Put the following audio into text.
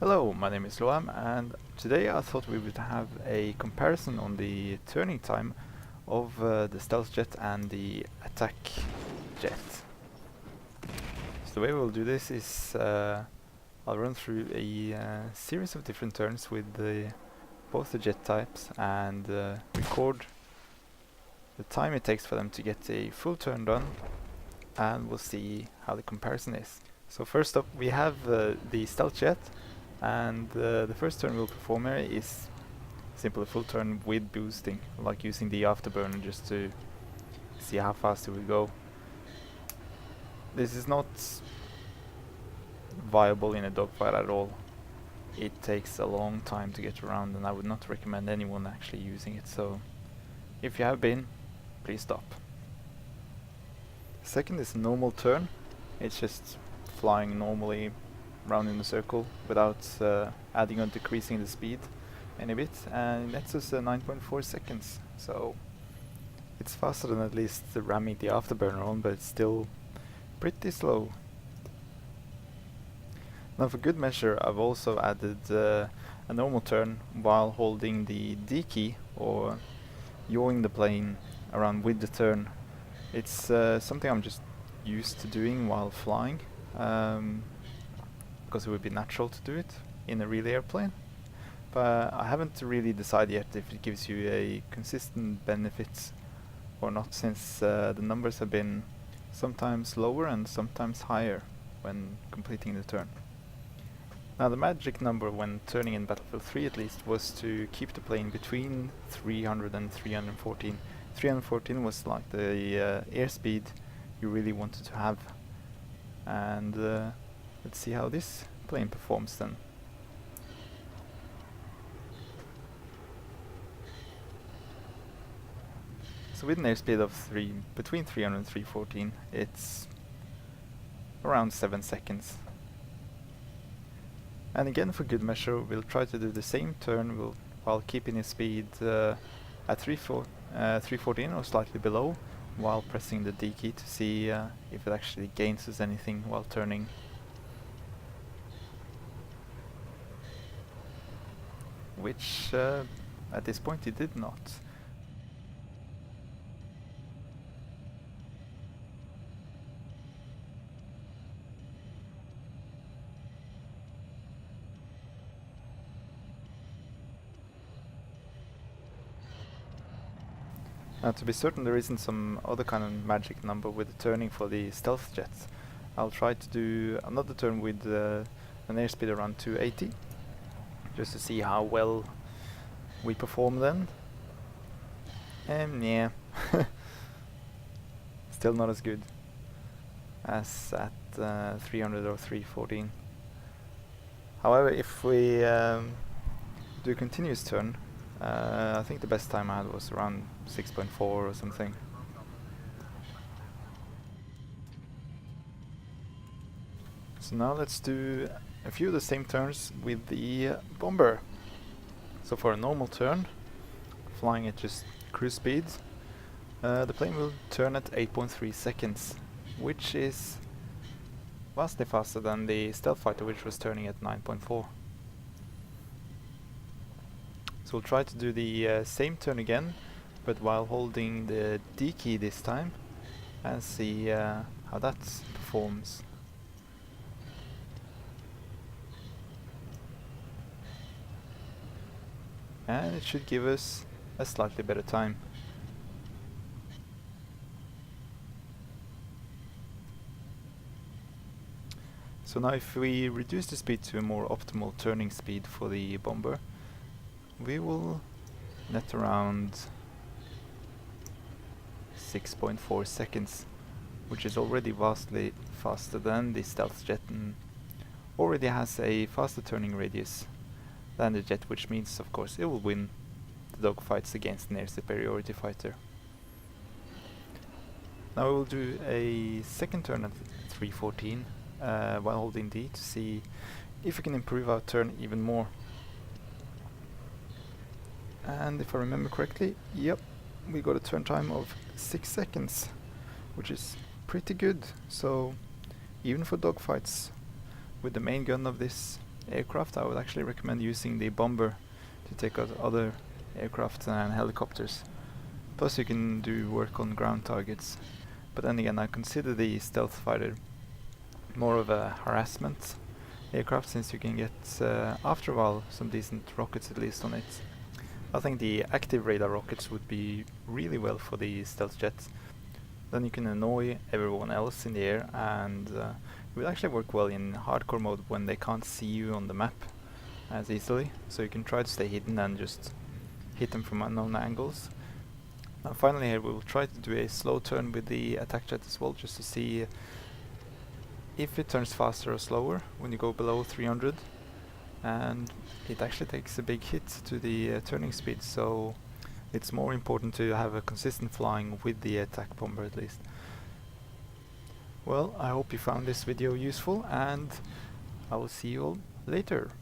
Hello, my name is Loam, and today I thought we would have a comparison on the turning time of the stealth jet and the attack jet. So the way we'll do this is I'll run through a series of different turns with both the jet types and record the time it takes for them to get a full turn done, and we'll see how the comparison is. So first up we have the stealth jet. And the first turn we'll perform here is simply a full turn with boosting, like using the afterburner just to see how fast it will go. This is not viable in a dogfight at all. It takes a long time to get around, and I would not recommend anyone actually using it, so if you have been, please stop. Second is a normal turn. It's just flying normally round in a circle without adding or decreasing the speed any bit, and that's just 9.4 seconds, so it's faster than at least ramming the afterburner on, but it's still pretty slow. Now for good measure I've also added a normal turn while holding the D key, or yawing the plane around with the turn. It's something I'm just used to doing while flying, because it would be natural to do it in a real airplane, but I haven't really decided yet if it gives you a consistent benefit or not, since the numbers have been sometimes lower and sometimes higher when completing the turn. Now the magic number when turning in Battlefield 3 at least was to keep the plane between 300 and 314. 314 was like the airspeed you really wanted to have, and let's see how this plane performs then. So with an airspeed of between 300 and 314, it's around 7 seconds. And again, for good measure, we'll try to do the same turn while keeping its speed at 314 or slightly below, while pressing the D key to see if it actually gains us anything while turning. Which at this point it did not. Now to be certain there isn't some other kind of magic number with the turning for the stealth jets, I'll try to do another turn with an airspeed around 280, just to see how well we perform then. And yeah, still not as good as at 300 or 314. However, if we do a continuous turn, I think the best time I had was around 6.4 or something. So now let's do a few of the same turns with the bomber. So for a normal turn, flying at just cruise speed, the plane will turn at 8.3 seconds, which is vastly faster than the stealth fighter, which was turning at 9.4. So we'll try to do the same turn again, but while holding the D key this time, and see how that performs. And it should give us a slightly better time. So now if we reduce the speed to a more optimal turning speed for the bomber, we will net around 6.4 seconds, which is already vastly faster than the stealth jet and already has a faster turning radius than the jet, which means of course it will win the dogfights against an air superiority fighter. Now we will do a second turn at 314 while holding D to see if we can improve our turn even more. And if I remember correctly, yep, we got a turn time of 6 seconds, which is pretty good. So even for dogfights with the main gun of this aircraft, I would actually recommend using the bomber to take out other aircraft and helicopters. Plus you can do work on ground targets. But then again, I consider the stealth fighter more of a harassment aircraft, since you can get, after a while, some decent rockets at least on it. I think the active radar rockets would be really well for the stealth jets. Then you can annoy everyone else in the air, and it will actually work well in hardcore mode when they can't see you on the map as easily. So you can try to stay hidden and just hit them from unknown angles. And finally here we will try to do a slow turn with the attack jet as well, just to see if it turns faster or slower when you go below 300. And it actually takes a big hit to the turning speed, so it's more important to have a consistent flying with the attack bomber at least. Well, I hope you found this video useful, and I will see you all later.